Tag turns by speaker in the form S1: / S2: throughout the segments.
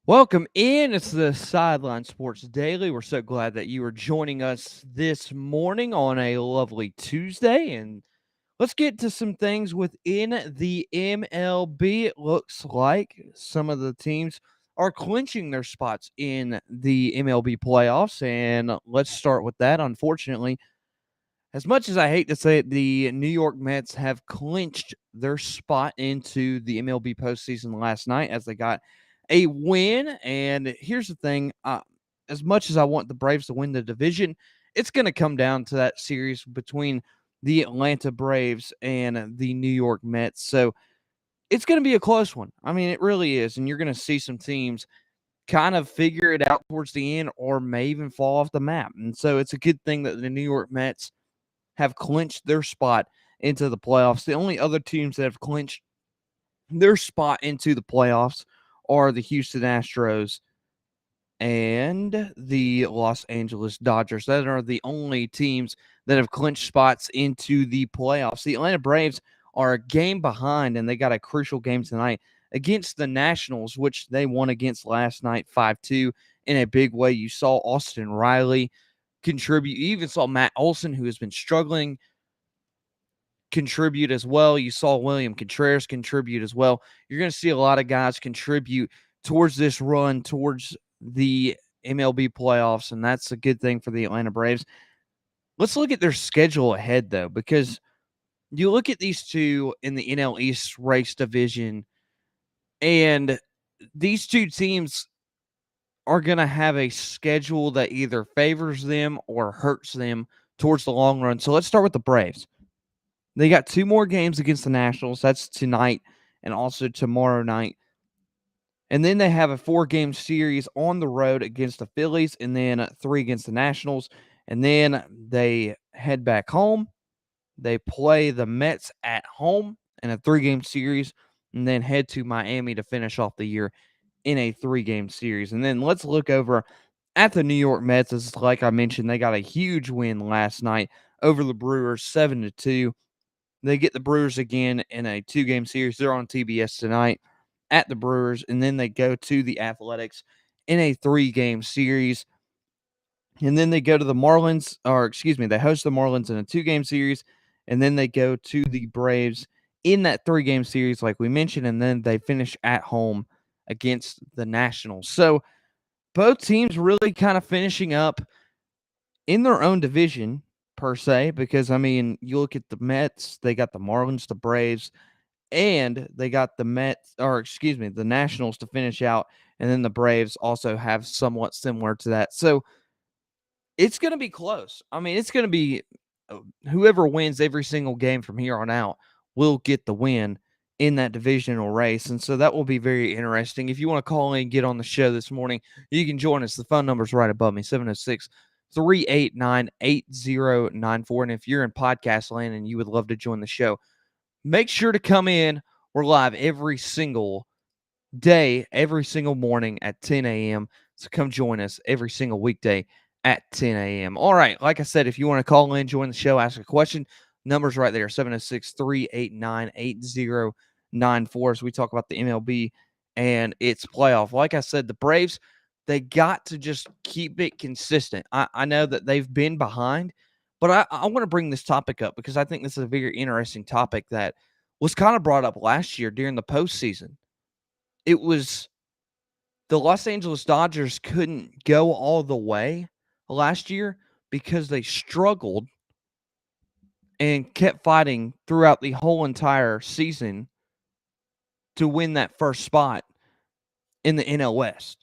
S1: Welcome in. It's the Sideline Sports Daily. We're so glad that you are joining us this morning on a lovely Tuesday. And let's get to some things within the MLB. It looks like some of the teams are clinching their spots in the MLB playoffs. And let's start with that. Unfortunately, as much as I hate to say it, the New York Mets have clinched their spot into the MLB postseason last night as they got a win. And here's the thing, as much as I want the Braves to win the division, it's going to come down to that series between the Atlanta Braves and the New York Mets. So it's going to be a close one. I mean, it really is. And you're going to see some teams kind of figure it out towards the end or may even fall off the map. And so it's a good thing that the New York Mets have clinched their spot into the playoffs. The only other teams that have clinched their spot into the playoffs are the Houston Astros and the Los Angeles Dodgers. That are the only teams that have clinched spots into the playoffs. The Atlanta Braves are a game behind, and they got a crucial game tonight against the Nationals, which they won against last night 5-2 in a big way. You saw Austin Riley contribute. You even saw Matt Olson, who has been struggling, contribute as well. You saw William Contreras contribute as well. You're going to see a lot of guys contribute towards this run, towards the MLB playoffs, and that's a good thing for the Atlanta Braves. Let's look at their schedule ahead, though, because you look at these two in the NL East race division, and these two teams are going to have a schedule that either favors them or hurts them towards the long run. So let's start with the Braves. They got two more games against the Nationals. That's tonight and also tomorrow night. And then they have a 4-game series on the road against the Phillies and then 3 against the Nationals. And then they head back home. They play the Mets at home in a 3-game series and then head to Miami to finish off the year in a 3-game series. And then let's look over at the New York Mets. As like I mentioned, they got a huge win last night over the Brewers, 7-2. They get the Brewers again in a 2-game series. They're on TBS tonight at the Brewers, and then they go to the Athletics in a 3-game series. And then they go to the Marlins, or excuse me, they host the Marlins in a 2-game series, and then they go to the Braves in that 3-game series, like we mentioned, and then they finish at home against the Nationals. So both teams really kind of finishing up in their own division per se, because I mean, you look at the Mets, they got the Marlins, the Braves, and they got the Mets, or excuse me, the Nationals to finish out, and then the Braves also have somewhat similar to that. So it's going to be close. I mean, it's going to be whoever wins every single game from here on out will get the win in that divisional race. And so that will be very interesting. If you want to call in and get on the show this morning, you can join us. The phone number's right above me, 706 389 8094. And if you're in podcast land and you would love to join the show, make sure to come in. We're live every single day, every single morning at 10 a.m. So come join us every single weekday at 10 a.m. All right. Like I said, if you want to call in, join the show, ask a question, numbers right there, 706 389 8094 as we talk about the MLB and its playoff. Like I said, the Braves, they got to just keep it consistent. I know that they've been behind, but I want to bring this topic up because I think this is a very interesting topic that was kind of brought up last year during the postseason. It was the Los Angeles Dodgers couldn't go all the way last year because they struggled and kept fighting throughout the whole entire season to win that first spot in the NL West.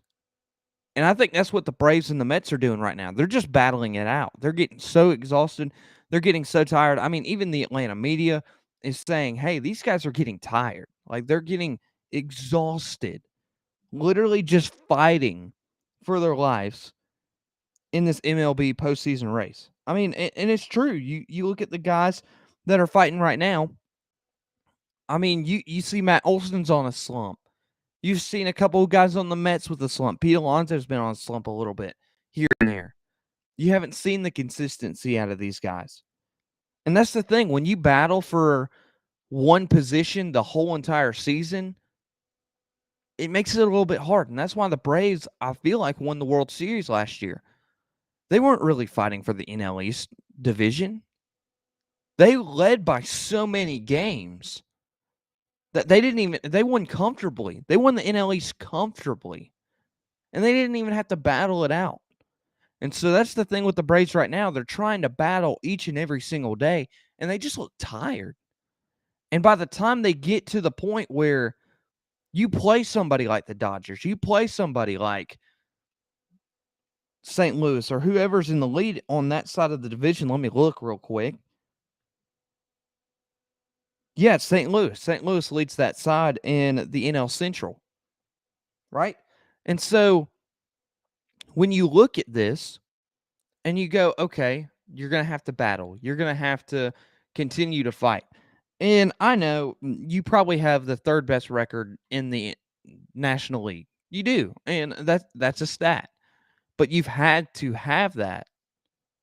S1: And I think that's what the Braves and the Mets are doing right now. They're just battling it out. They're getting so exhausted. They're getting so tired. I mean, even the Atlanta media is saying, hey, these guys are getting tired. Like they're getting exhausted, literally just fighting for their lives in this MLB postseason race. I mean, and it's true. You look at the guys that are fighting right now. I mean, you see Matt Olson's on a slump. You've seen a couple of guys on the Mets with a slump. Pete Alonso's been on a slump a little bit here and there. You haven't seen the consistency out of these guys. And that's the thing. When you battle for one position the whole entire season, it makes it a little bit hard. And that's why the Braves, I feel like, won the World Series last year. They weren't really fighting for the NL East division. They led by so many games that they won comfortably. They won the NL East comfortably. And they didn't even have to battle it out. And so that's the thing with the Braves right now. They're trying to battle each and every single day, and they just look tired. And by the time they get to the point where you play somebody like the Dodgers, you play somebody like St. Louis or whoever's in the lead on that side of the division. Let me look real quick. Yeah, it's St. Louis. St. Louis leads that side in the NL Central, right? And so when you look at this and you go, okay, you're going to have to battle. You're going to have to continue to fight. And I know you probably have the third best record in the National League. You do. And that's a stat. But you've had to have that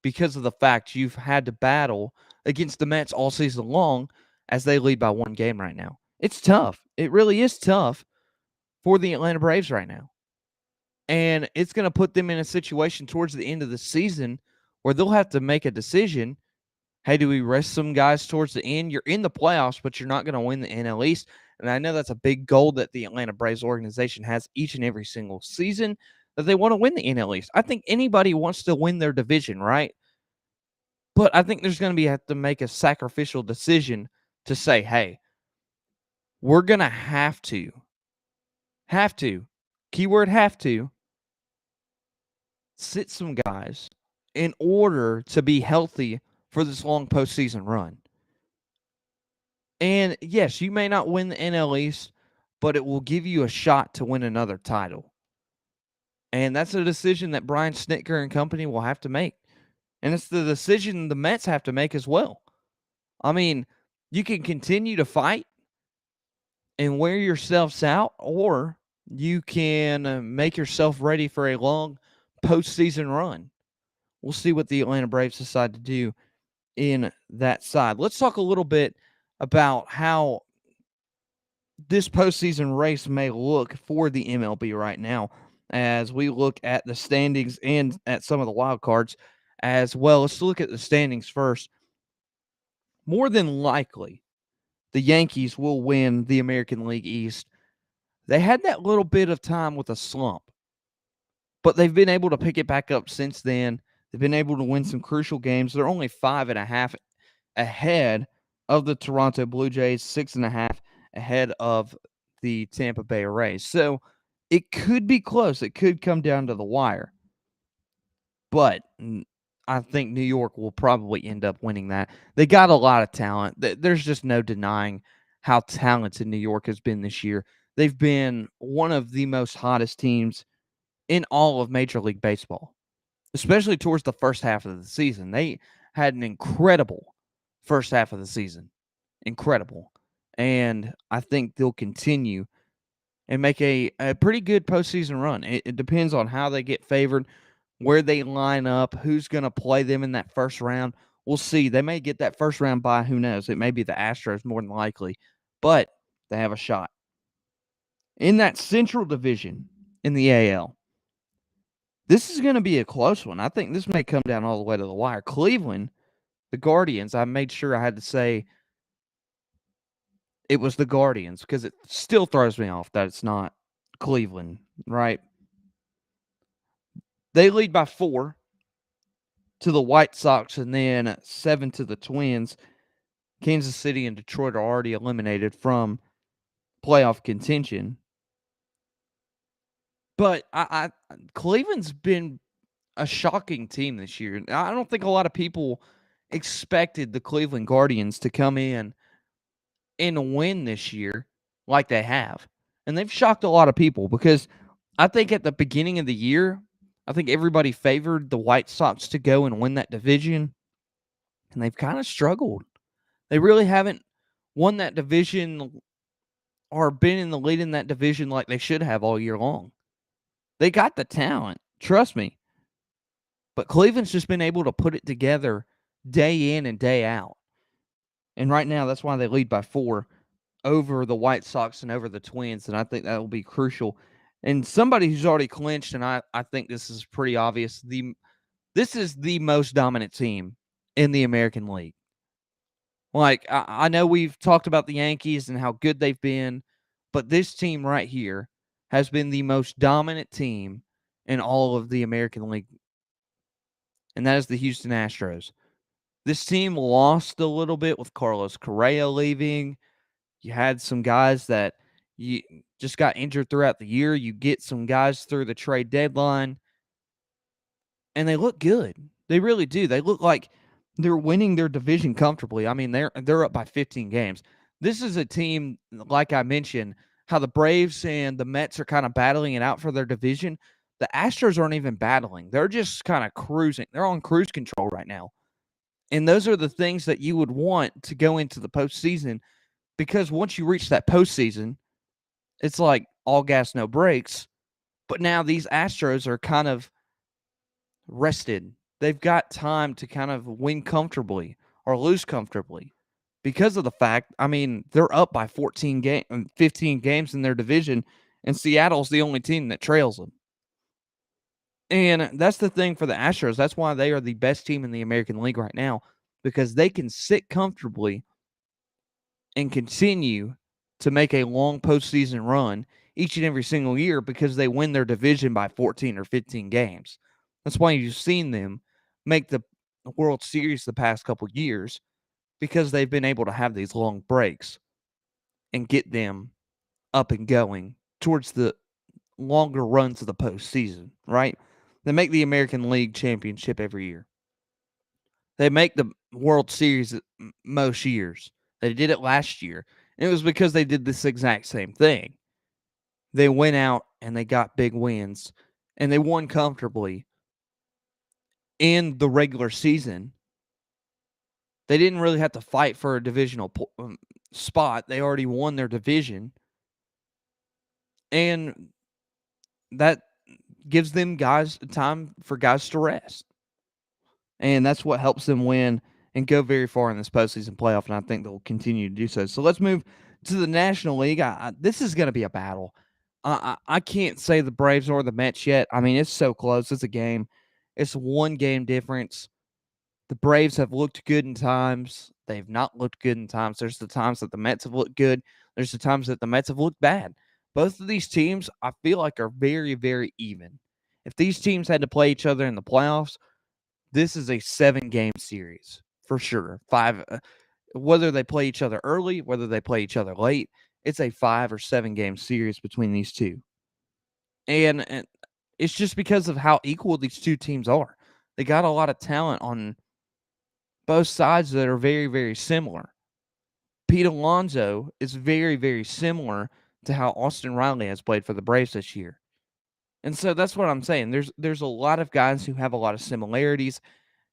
S1: because of the fact you've had to battle against the Mets all season long as they lead by one game right now. It's tough. It really is tough for the Atlanta Braves right now. And it's going to put them in a situation towards the end of the season where they'll have to make a decision. Hey, do we rest some guys towards the end? You're in the playoffs, but you're not going to win the NL East. And I know that's a big goal that the Atlanta Braves organization has each and every single season, that they want to win the NL East. I think anybody wants to win their division, right? But I think there's going to have to make a sacrificial decision to say, hey, we're going to keyword have to, sit some guys in order to be healthy for this long postseason run. And yes, you may not win the NL East, but it will give you a shot to win another title. And that's a decision that Brian Snitker and company will have to make. And it's the decision the Mets have to make as well. I mean, you can continue to fight and wear yourselves out, or you can make yourself ready for a long postseason run. We'll see what the Atlanta Braves decide to do in that side. Let's talk a little bit about how this postseason race may look for the MLB right now as we look at the standings and at some of the wild cards as well. Let's look at the standings first. More than likely, the Yankees will win the American League East. They had that little bit of time with a slump, but they've been able to pick it back up since then. They've been able to win some crucial games. They're only 5.5 ahead of the Toronto Blue Jays, 6.5 ahead of the Tampa Bay Rays. So it could be close. It could come down to the wire. But I think New York will probably end up winning that. They got a lot of talent. There's just no denying how talented New York has been this year. They've been one of the most hottest teams in all of Major League Baseball, especially towards the first half of the season. They had an incredible first half of the season. Incredible. And I think they'll continue and make a pretty good postseason run. It depends on how they get favored, where they line up, who's going to play them in that first round. We'll see. They may get that first round bye. Who knows? It may be the Astros more than likely, but they have a shot. In that Central Division in the AL, this is going to be a close one. I think this may come down all the way to the wire. Cleveland, the Guardians, I made sure I had to say it was the Guardians because it still throws me off that it's not Cleveland, right? They lead by 4 to the White Sox and then 7 to the Twins. Kansas City and Detroit are already eliminated from playoff contention. But Cleveland's been a shocking team this year. I don't think a lot of people expected the Cleveland Guardians to come in and win this year like they have. And they've shocked a lot of people because I think at the beginning of the year, I think everybody favored the White Sox to go and win that division, and they've kind of struggled. They really haven't won that division or been in the lead in that division like they should have all year long. They got the talent, trust me. But Cleveland's just been able to put it together day in and day out. And right now, that's why they lead by 4 over the White Sox and over the Twins, and I think that will be crucial. And somebody who's already clinched, and I think this is pretty obvious, this is the most dominant team in the American League. Like, I know we've talked about the Yankees and how good they've been, but this team right here has been the most dominant team in all of the American League, and that is the Houston Astros. This team lost a little bit with Carlos Correa leaving. You had some guys that you just got injured throughout the year. You get some guys through the trade deadline, and they look good. They really do. They look like they're winning their division comfortably. I mean, they're up by 15 games. This is a team, like I mentioned, how the Braves and the Mets are kind of battling it out for their division. The Astros aren't even battling. They're just kind of cruising. They're on cruise control right now. And those are the things that you would want to go into the postseason, because once you reach that postseason, it's like all gas, no brakes. But now these Astros are kind of rested. They've got time to kind of win comfortably or lose comfortably because of the fact, I mean, they're up by 15 games in their division, and Seattle's the only team that trails them. And that's the thing for the Astros. That's why they are the best team in the American League right now, because they can sit comfortably and continue to make a long postseason run each and every single year because they win their division by 14 or 15 games. That's why you've seen them make the World Series the past couple years, because they've been able to have these long breaks and get them up and going towards the longer runs of the postseason, right? They make the American League Championship every year. They make the World Series most years. They did it last year. And it was because they did this exact same thing. They went out and they got big wins, and they won comfortably in the regular season. They didn't really have to fight for a divisional spot. They already won their division. And that gives them guys time for guys to rest. And that's what helps them win and go very far in this postseason playoff, and I think they'll continue to do so. So let's move to the National League. This is going to be a battle. I can't say the Braves or the Mets yet. I mean, it's so close. It's a game. It's one game difference. The Braves have looked good in times. They've not looked good in times. There's the times that the Mets have looked good. There's the times that the Mets have looked bad. Both of these teams, I feel like, are very, very even. If these teams had to play each other in the playoffs, this is a 7-game series for sure. Whether they play each other early, whether they play each other late, it's a 5 or 7-game series between these two. And it's just because of how equal these two teams are. They got a lot of talent on both sides that are very, very similar. Pete Alonso is very, very similar to how Austin Riley has played for the Braves this year. And so that's what I'm saying. There's a lot of guys who have a lot of similarities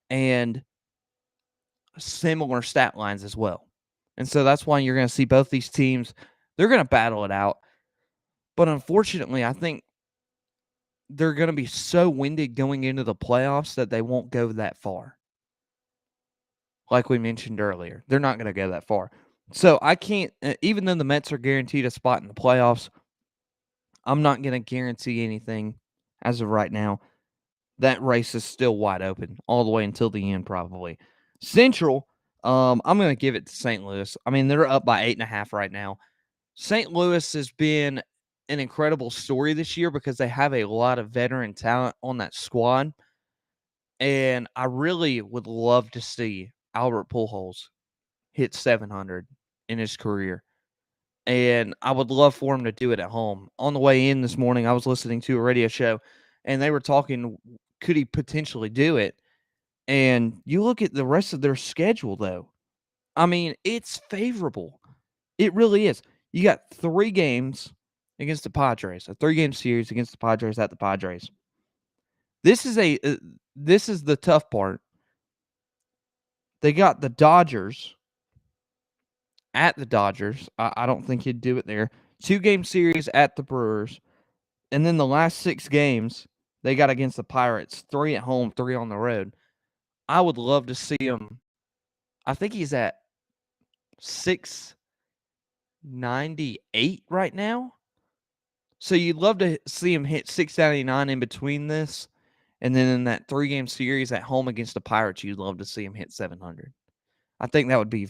S1: and similar stat lines as well. And so that's why you're going to see both these teams, they're going to battle it out. But unfortunately, I think they're going to be so winded going into the playoffs that they won't go that far. Like we mentioned earlier, they're not going to go that far. So I can't, even though the Mets are guaranteed a spot in the playoffs, I'm not going to guarantee anything as of right now. That race is still wide open all the way until the end, probably. Central, I'm going to give it to St. Louis. I mean, they're up by 8.5 right now. St. Louis has been an incredible story this year because they have a lot of veteran talent on that squad. And I really would love to see Albert Pujols hit 700 in his career. And I would love for him to do it at home. On the way in this morning, I was listening to a radio show, and they were talking, could he potentially do it? And you look at the rest of their schedule, though. I mean, it's favorable. It really is. You got 3 games against the Padres, a 3-game series against the Padres at the Padres. This is the tough part. They got the Dodgers at the Dodgers. I don't think he'd do it there. 2-game series at the Brewers. And then the last 6 games, they got against the Pirates. 3 at home, 3 on the road. I would love to see him. I think he's at 6. 98 right now. So you'd love to see him hit 699 in between this. And then in that 3-game series at home against the Pirates, you'd love to see him hit 700. I think that would be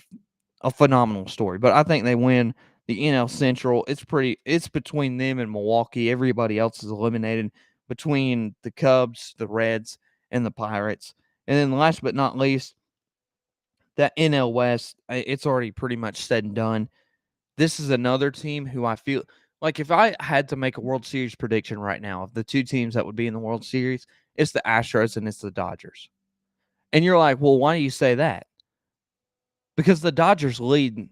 S1: a phenomenal story. But I think they win the NL Central. It's between them and Milwaukee. Everybody else is eliminated between the Cubs, the Reds, and the Pirates. And then last but not least, that NL West, it's already pretty much said and done. This is another team who I feel like if I had to make a World Series prediction right now of the two teams that would be in the World Series, it's the Astros and it's the Dodgers. And you're like, well, why do you say that? Because the Dodgers lead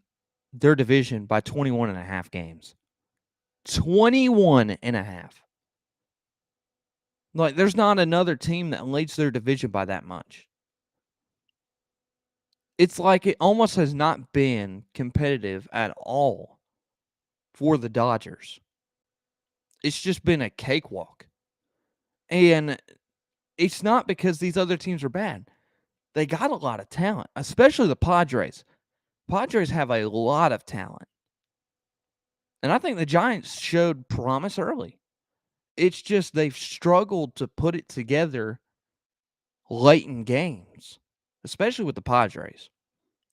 S1: their division by 21 and a half games. 21 and a half. Like, there's not another team that leads their division by that much. It's like it almost has not been competitive at all for the Dodgers. It's just been a cakewalk. And it's not because these other teams are bad. They got a lot of talent, especially the Padres. Padres have a lot of talent. And I think the Giants showed promise early. It's just they've struggled to put it together late in games, especially with the Padres.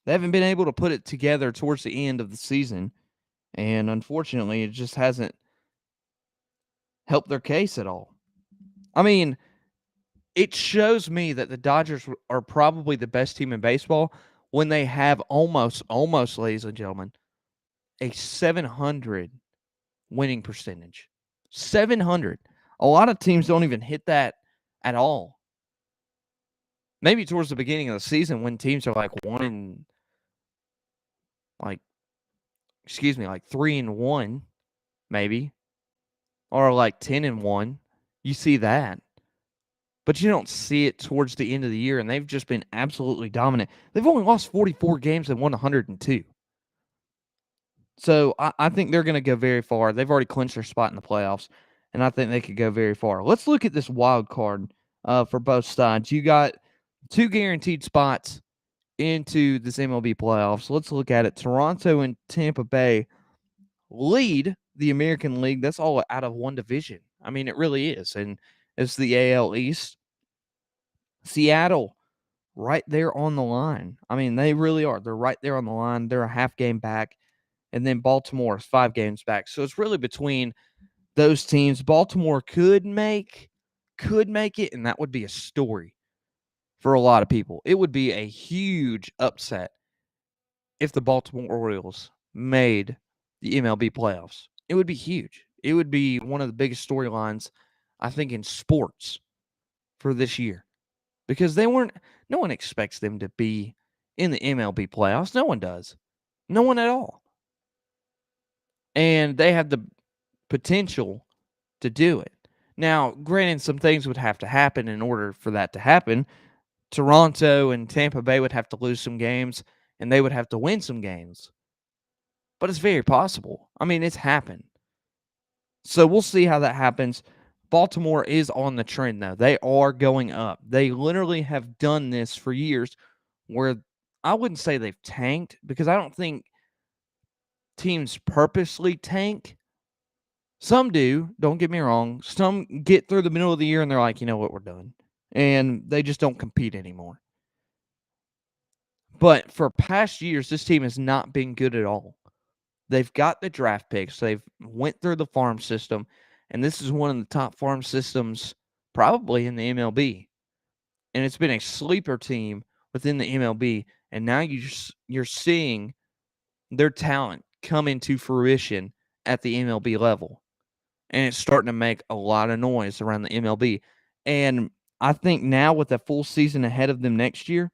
S1: They haven't been able to put it together towards the end of the season, and unfortunately, it just hasn't helped their case at all. I mean, it shows me that the Dodgers are probably the best team in baseball when they have almost, ladies and gentlemen, a 700 winning percentage. 700. A lot of teams don't even hit that at all. Maybe towards the beginning of the season when teams are like 3-1, maybe, or like 10-1. You see that. But you don't see it towards the end of the year, and they've just been absolutely dominant. They've only lost 44 games and won 102. So I think they're going to go very far. They've already clinched their spot in the playoffs, and I think they could go very far. Let's look at this wild card for both sides. You got 2 guaranteed spots into this MLB playoffs. Let's look at it. Toronto and Tampa Bay lead the American League. That's all out of one division. I mean, it really is. And it's the AL East. Seattle, right there on the line. I mean, they really are. They're right there on the line. They're a half game back. And then Baltimore is 5 games back. So it's really between those teams. Baltimore could make it, and that would be a story for a lot of people. It would be a huge upset if the Baltimore Orioles made the MLB playoffs. It would be huge. It would be one of the biggest storylines, I think, in sports for this year. Because no one expects them to be in the MLB playoffs. No one does. No one at all. And they have the potential to do it. Now, granted, some things would have to happen in order for that to happen. Toronto and Tampa Bay would have to lose some games, and they would have to win some games. But it's very possible. I mean, it's happened. So we'll see how that happens. Baltimore is on the trend, though. They are going up. They literally have done this for years where I wouldn't say they've tanked because I don't think teams purposely tank. Some do, don't get me wrong. Some get through the middle of the year and they're like, you know what, we're done. And they just don't compete anymore. But for past years, this team has not been good at all. They've got the draft picks. They've went through the farm system. And this is one of the top farm systems probably in the MLB. And it's been a sleeper team within the MLB. And now you're seeing their talent come into fruition at the MLB level. And it's starting to make a lot of noise around the MLB. And I think now with a full season ahead of them next year,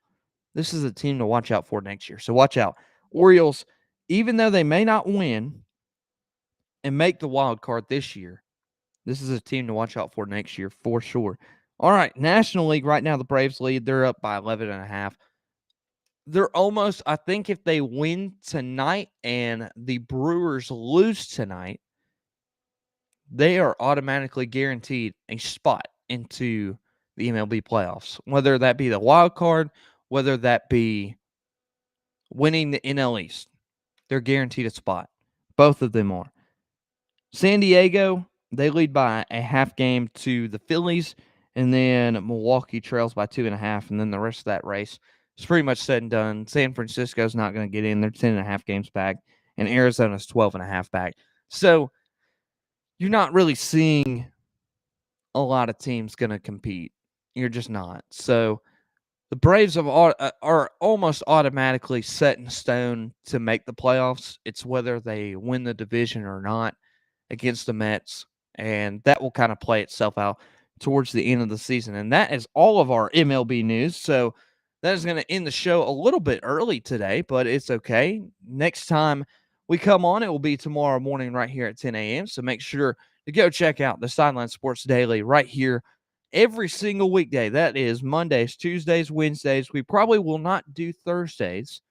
S1: this is a team to watch out for next year. So watch out. Orioles, even though they may not win and make the wild card this year, this is a team to watch out for next year for sure. All right, National League right now, the Braves lead. They're up by 11.5. They're almost, I think if they win tonight and the Brewers lose tonight, they are automatically guaranteed a spot into the MLB playoffs, whether that be the wild card, whether that be winning the NL East. They're guaranteed a spot. Both of them are. San Diego, they lead by a half game to the Phillies, and then Milwaukee trails by 2.5, and then the rest of that race is pretty much said and done. San Francisco's not going to get in. They're 10.5 games back, and Arizona's 12.5 back. So you're not really seeing a lot of teams going to compete. You're just not. So the Braves are almost automatically set in stone to make the playoffs. It's whether they win the division or not against the Mets, and that will kind of play itself out towards the end of the season. And that is all of our MLB news. So that is going to end the show a little bit early today, but it's okay. Next time we come on, it will be tomorrow morning right here at 10 a.m. So make sure to go check out the Sideline Sports Daily right here every single weekday. That is Mondays, Tuesdays, Wednesdays. We probably will not do Thursdays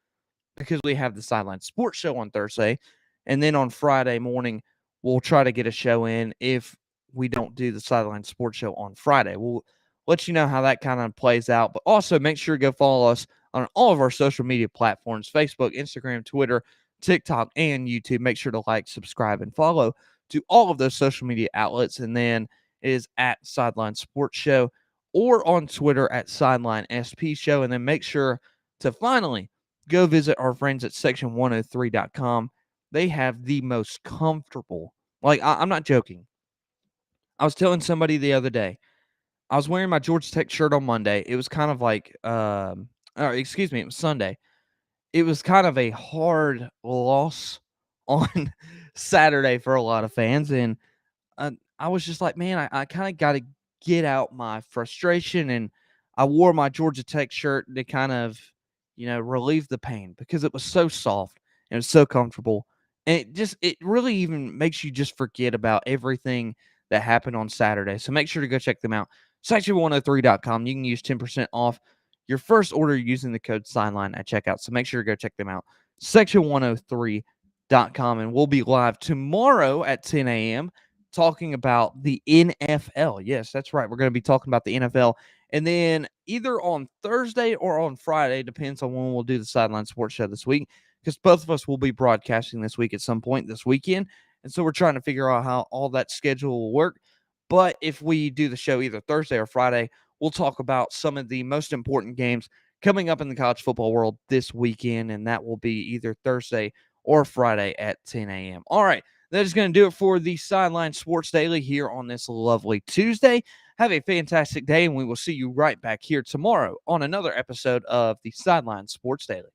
S1: because we have the Sideline Sports Show on Thursday. And then on Friday morning, we'll try to get a show in if we don't do the Sideline Sports Show on Friday. We'll let you know how that kind of plays out. But also make sure to go follow us on all of our social media platforms: Facebook, Instagram, Twitter, TikTok, and YouTube. Make sure to like, subscribe, and follow to all of those social media outlets. And then it is at Sideline Sports Show or on Twitter at Sideline SP Show. And then make sure to finally go visit our friends at section103.com. They have the most comfortable, I'm not joking. I was telling somebody the other day, I was wearing my Georgia Tech shirt on Monday. It was kind of like, it was Sunday. It was kind of a hard loss on Saturday for a lot of fans. And I was just like, man, I kind of got to get out my frustration. And I wore my Georgia Tech shirt to kind of, relieve the pain because it was so soft and it was so comfortable. And it really even makes you just forget about everything that happened on Saturday. So make sure to go check them out. Section103.com. You can use 10% off your first order using the code Sideline at checkout. So make sure to go check them out. Section103.com. And we'll be live tomorrow at 10 a.m. talking about the NFL. Yes, that's right. We're going to be talking about the NFL. And then either on Thursday or on Friday, depends on when we'll do the Sideline Sports Show this week, because both of us will be broadcasting this week at some point this weekend. And so we're trying to figure out how all that schedule will work. But if we do the show either Thursday or Friday, we'll talk about some of the most important games coming up in the college football world this weekend. And that will be either Thursday or Friday at 10 a.m. All right. That is going to do it for the Sideline Sports Daily here on this lovely Tuesday. Have a fantastic day, and we will see you right back here tomorrow on another episode of the Sideline Sports Daily.